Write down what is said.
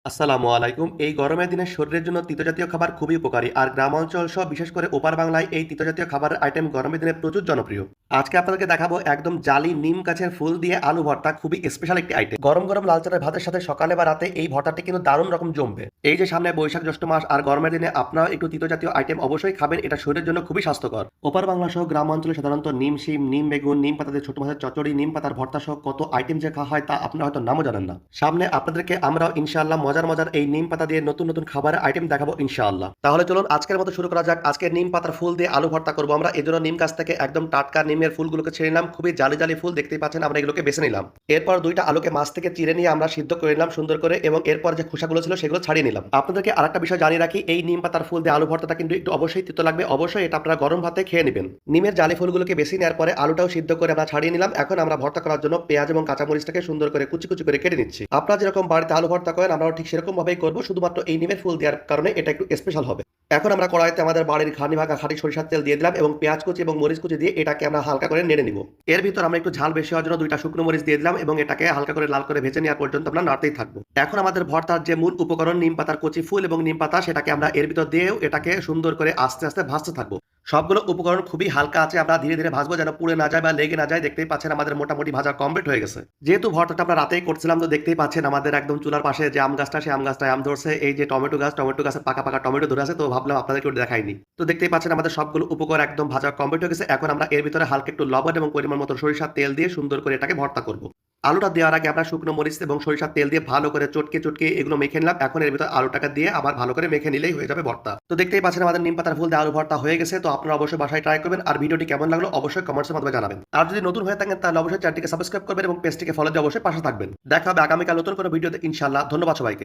আসসালামু আলাইকুম। এই গরমের দিনে শরীরের জন্য তিতজাতীয় খাবার খুবই উপকারী। আর গ্রামাঞ্চল সহ বিশেষ করে ওপার বাংলায় এই তিতজাতীয় খাবারের আইটেম গরমের দিনে প্রচুর জনপ্রিয়। আজকে আপনাদেরকে দেখাবো একদম জালি নিম গাছের ফুল দিয়ে আলু ভর্তা, খুবই স্পেশাল একটি আইটেম। গরম গরম লাল চালের ভাতের সাথে সকালে বা রাতে এই ভর্তাটি কিন্তু দারুণ রকম জমবে। এই যে সামনে বৈশাখ জ্যৈষ্ঠ মাস আর গরমের দিনে আপনারা একটু তিতজাতীয় আইটেম অবশ্যই খাবেন, এটা শরীরের জন্য খুবই স্বাস্থ্যকর। ওপার বাংলা সহ গ্রামাঞ্চলে সাধারণত নিম শিম, নিম বেগুন, নিম পাতাতে ছোট মাছের চচ্চড়ি, নিম পাতার ভর্তা সহ কত আইটেম যে খাওয়া হয় তা আপনারা হয়তো নামও জানেন না। সামনে আপনাদেরকে আমরাও ইনশাআল্লাহ মজার মজার এই নিম পাতা দিয়ে নতুন নতুন খাবারের আইটেম দেখাবো ইনশাআল্লাহ। তাহলে চলুন আজকের মতো শুরু করা যাক। আজকে নিম পাতার ফুল দিয়ে আলু ভর্তা করবো আমরা। এজন্য নিম গাছ থেকে একদম টাটকা নিমের ফুলগুলোকে ছেড়ে নিলাম। খুবই জালি জালি ফুল, দেখতেই পাচ্ছেন। আমরা এগুলোকে বেছে নিলাম। এরপর দুইটা আলুকে মাছ থেকে চিড়ে নিয়ে আমরা সিদ্ধ করে নিলাম সুন্দর করে, এবং এরপর যে খোসাগুলো ছিল সেগুলো ছাড়িয়ে নিলাম। আপনাদেরকে আরেকটা বিষয় জানিয়ে রাখি, এই নিম পাতার ফুল দিয়ে আলু ভর্তাটা কিন্তু একটু অবশ্যই তিতো লাগবে। অবশ্যই এটা আপনারা গরম ভাতে খেয়ে নেবেন। নিমের জালি ফুলগুলোকে বেছে নেওয়ার পরে আলুটাও সিদ্ধ করে আমরা ছাড়িয়ে নিলাম। এখন আমরা ভর্তা করার জন্য পেঁয়াজ এবং কাঁচামরিচটাকে সুন্দর করে কুচি কুচি করে কেটে নিচ্ছি। আপনারা যেরকম বাড়িতে আলু ভর্তা করেন আমরাও ঠিক সেরকম ভাবেই করবো, শুধুমাত্র এই নিমের ফুল দেওয়ার কারণে এটা একটু স্পেশাল হবে। এখন আমরা কড়াইতে আমাদের বাড়ির ঘানি ভাঙা খাঁটি সরিষার তেল দিয়ে দিলাম এবং পেঁয়াজ কুচি এবং মরিচ কুচি দিয়ে এটাকে আমরা হালকা করে নেড়ে নিব। এর ভিতর আমরা একটু ঝাল বেশি হওয়ার জন্য দুইটা শুকনো মরিচ দিয়ে দিলাম এবং এটাকে হালকা করে লাল করে ভেজে নেওয়ার পর্যন্ত আমরা নাড়তেই থাকবো। এখন আমাদের ভর্তার যে মূল উপকরণ নিম পাতার কচি ফুল এবং নিম পাতা, সেটাকে আমরা এর ভিতর দিয়েও এটাকে সুন্দর করে আস্তে আস্তে ভাজতে থাকবো। সবগুলো উপকরণ খুবই হালকা আছে, আমরা ধীরে ধীরে ভাজবো যেন পুড়ে না যায় বা লেগে না যায়। দেখতেই পাচ্ছেন আমাদের মোটামুটি ভাজা কমপ্লিট হয়ে গেছে। যেহেতু ভর্তাটা আমরা রাতেই করছিলাম, তো দেখতেই পাচ্ছেন আমাদের একদম চুলার পাশে যে আম গাছটা, সেই আম গাছটায় আম ধরছে। এই যে টমেটো গাছ, টমেটো গাছে পাকা পাকা টমেটো ধরে আছে, তো ভাবলাম আপনাদেরকে ওটা দেখাইনি। তো দেখতেই পাচ্ছেন আমাদের সবগুলো উপকরণ একদম ভাজা কমপ্লিট হয়ে গেছে। এখন আমরা এর ভিতরে হালকা একটু লবণ এবং পরিমাণ মতো সরিষার তেল দিয়ে সুন্দর করে এটাকে ভর্তা করব। আলুটা দেওয়ার আগে আমরা শুকনো মরিচ এবং সরিষার তেল দিয়ে ভালো করে চটকে চটকে এগুলো মেখে নিলাম। এখন এর ভিতর আলুটাকে দিয়ে আবার ভালো করে মেখে নিলেই হয়ে যাবে ভর্তা। তো দেখতেই পাচ্ছেন আমাদের নিম পাতার ফুল দিয়ে আলু ভর্তা হয়ে গেছে। তো আপনারা অবশ্যই বাসায় ট্রাই করবেন। আর ভিডিওটি কেমন লাগলো অবশ্যই কমেন্টসের মাধ্যমে জানাবেন। আর যদি নতুন হয়ে থাকেন তাহলে অবশ্যই চ্যানেলটিকে সাবস্ক্রাইব করবেন এবং পেজটিকে ফলো দিয়ে অবশ্যই পাশে থাকবেন। দেখা হবে আগামীকাল নতুন কোনো ভিডিওতে ইনশাআল্লাহ। ধন্যবাদ সবাইকে।